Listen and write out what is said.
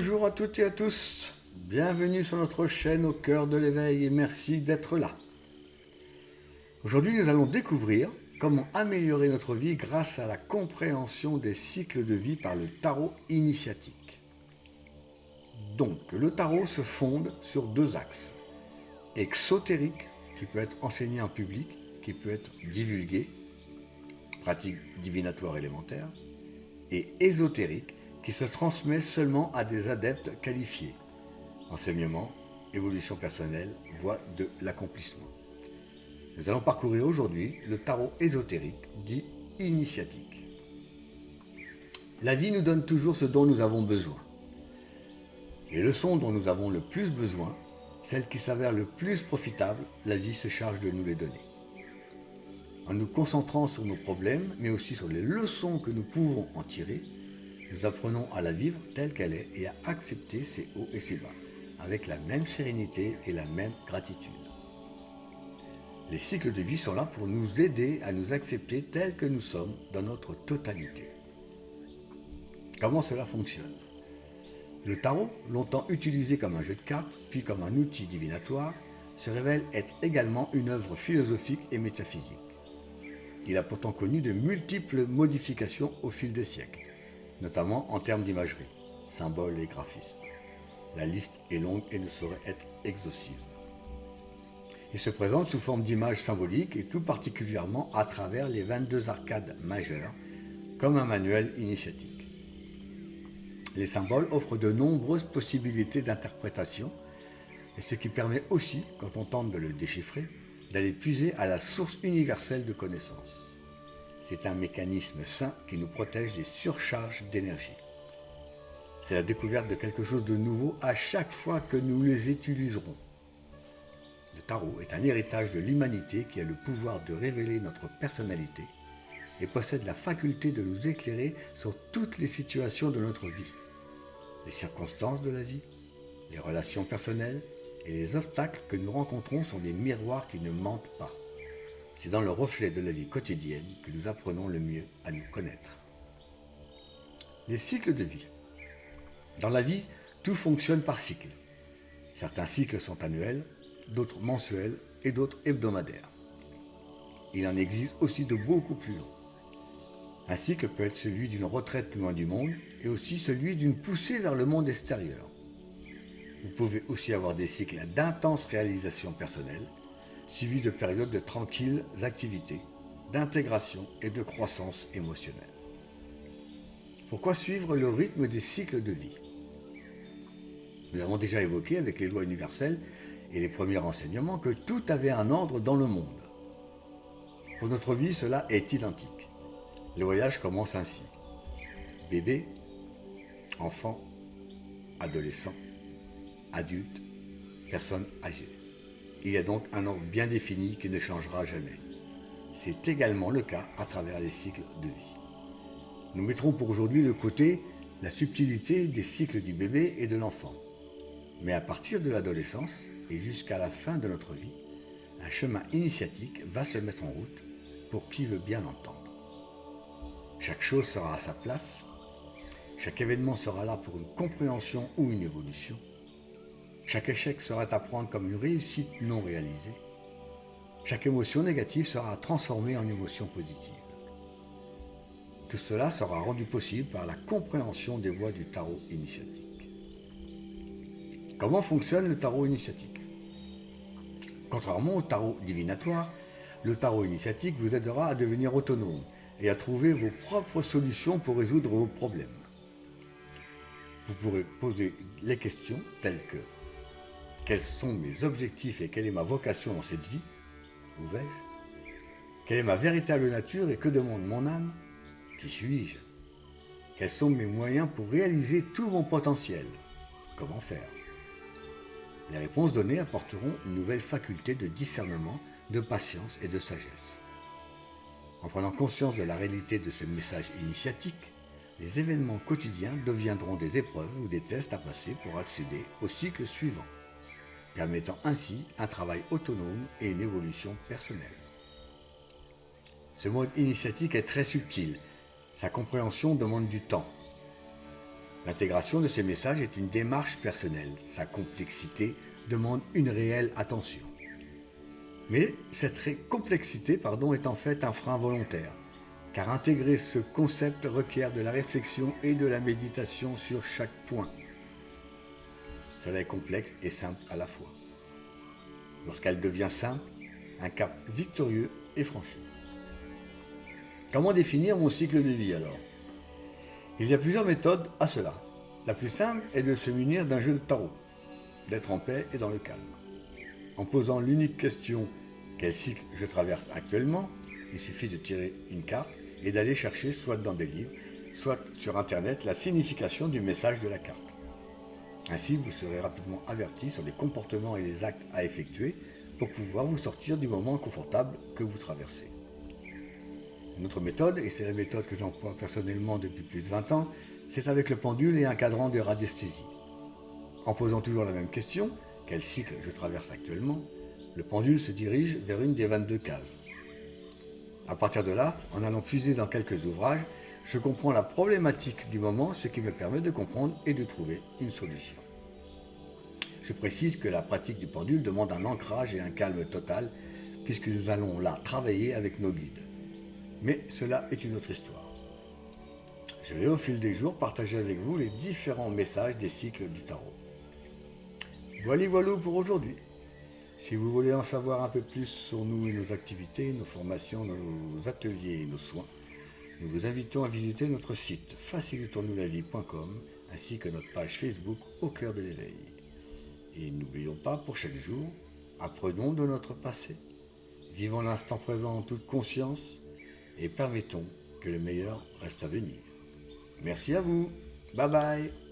Bonjour à toutes et à tous, bienvenue sur notre chaîne au cœur de l'éveil et merci d'être là. Aujourd'hui nous allons découvrir comment améliorer notre vie grâce à la compréhension des cycles de vie par le tarot initiatique. Donc le tarot se fonde sur deux axes, exotérique qui peut être enseigné en public, qui peut être divulgué, pratique divinatoire élémentaire, et ésotérique qui se transmet seulement à des adeptes qualifiés. Enseignement, évolution personnelle, voie de l'accomplissement. Nous allons parcourir aujourd'hui le tarot ésotérique, dit initiatique. La vie nous donne toujours ce dont nous avons besoin. Les leçons dont nous avons le plus besoin, celles qui s'avèrent le plus profitables, la vie se charge de nous les donner. En nous concentrant sur nos problèmes, mais aussi sur les leçons que nous pouvons en tirer, nous apprenons à la vivre telle qu'elle est et à accepter ses hauts et ses bas, avec la même sérénité et la même gratitude. Les cycles de vie sont là pour nous aider à nous accepter tels que nous sommes dans notre totalité. Comment cela fonctionne? Le tarot, longtemps utilisé comme un jeu de cartes, puis comme un outil divinatoire, se révèle être également une œuvre philosophique et métaphysique. Il a pourtant connu de multiples modifications au fil des siècles, notamment en termes d'imagerie, symboles et graphismes. La liste est longue et ne saurait être exhaustive. Il se présente sous forme d'images symboliques et tout particulièrement à travers les 22 arcades majeures, comme un manuel initiatique. Les symboles offrent de nombreuses possibilités d'interprétation, et ce qui permet aussi, quand on tente de le déchiffrer, d'aller puiser à la source universelle de connaissances. C'est un mécanisme sain qui nous protège des surcharges d'énergie. C'est la découverte de quelque chose de nouveau à chaque fois que nous les utiliserons. Le tarot est un héritage de l'humanité qui a le pouvoir de révéler notre personnalité et possède la faculté de nous éclairer sur toutes les situations de notre vie, les circonstances de la vie, les relations personnelles et les obstacles que nous rencontrons sont des miroirs qui ne mentent pas. C'est dans le reflet de la vie quotidienne que nous apprenons le mieux à nous connaître. Les cycles de vie. Dans la vie, tout fonctionne par cycle. Certains cycles sont annuels, d'autres mensuels et d'autres hebdomadaires. Il en existe aussi de beaucoup plus longs. Un cycle peut être celui d'une retraite loin du monde et aussi celui d'une poussée vers le monde extérieur. Vous pouvez aussi avoir des cycles d'intenses réalisations personnelles, suivis de périodes de tranquilles activités, d'intégration et de croissance émotionnelle. Pourquoi suivre le rythme des cycles de vie? Nous avons déjà évoqué avec les lois universelles et les premiers renseignements que tout avait un ordre dans le monde. Pour notre vie, cela est identique. Le voyage commence ainsi. Bébé, enfant, adolescent, adulte, personne âgée. Il y a donc un ordre bien défini qui ne changera jamais. C'est également le cas à travers les cycles de vie. Nous mettrons pour aujourd'hui de côté la subtilité des cycles du bébé et de l'enfant. Mais à partir de l'adolescence et jusqu'à la fin de notre vie, un chemin initiatique va se mettre en route pour qui veut bien l'entendre. Chaque chose sera à sa place, chaque événement sera là pour une compréhension ou une évolution. Chaque échec sera à prendre comme une réussite non réalisée. Chaque émotion négative sera transformée en émotion positive. Tout cela sera rendu possible par la compréhension des voies du tarot initiatique. Comment fonctionne le tarot initiatique? Contrairement au tarot divinatoire, le tarot initiatique vous aidera à devenir autonome et à trouver vos propres solutions pour résoudre vos problèmes. Vous pourrez poser les questions telles que: quels sont mes objectifs et quelle est ma vocation dans cette vie? Où vais-je? Quelle est ma véritable nature et que demande mon âme? Qui suis-je? Quels sont mes moyens pour réaliser tout mon potentiel? Comment faire? Les réponses données apporteront une nouvelle faculté de discernement, de patience et de sagesse. En prenant conscience de la réalité de ce message initiatique, les événements quotidiens deviendront des épreuves ou des tests à passer pour accéder au cycle suivant, permettant ainsi un travail autonome et une évolution personnelle. Ce mode initiatique est très subtil, sa compréhension demande du temps. L'intégration de ces messages est une démarche personnelle. Sa complexité demande une réelle attention. Mais cette complexité est en fait un frein volontaire, car intégrer ce concept requiert de la réflexion et de la méditation sur chaque point. Cela est complexe et simple à la fois. Lorsqu'elle devient simple, un cap victorieux est franchi. Comment définir mon cycle de vie alors? Il y a plusieurs méthodes à cela. La plus simple est de se munir d'un jeu de tarot, d'être en paix et dans le calme. En posant l'unique question « Quel cycle je traverse actuellement ?», il suffit de tirer une carte et d'aller chercher soit dans des livres, soit sur internet la signification du message de la carte. Ainsi, vous serez rapidement averti sur les comportements et les actes à effectuer pour pouvoir vous sortir du moment inconfortable que vous traversez. Une autre méthode, et c'est la méthode que j'emploie personnellement depuis plus de 20 ans, c'est avec le pendule et un cadran de radiesthésie. En posant toujours la même question, quel cycle je traverse actuellement, le pendule se dirige vers une des 22 cases. À partir de là, en allant puiser dans quelques ouvrages, je comprends la problématique du moment, ce qui me permet de comprendre et de trouver une solution. Je précise que la pratique du pendule demande un ancrage et un calme total, puisque nous allons là travailler avec nos guides. Mais cela est une autre histoire. Je vais au fil des jours partager avec vous les différents messages des cycles du tarot. Voilà pour aujourd'hui. Si vous voulez en savoir un peu plus sur nous et nos activités, nos formations, nos ateliers et nos soins, nous vous invitons à visiter notre site facilitons-nous-la-vie.com ainsi que notre page Facebook Au cœur de l'éveil. Et n'oublions pas, pour chaque jour, apprenons de notre passé, vivons l'instant présent en toute conscience et permettons que le meilleur reste à venir. Merci à vous. Bye bye.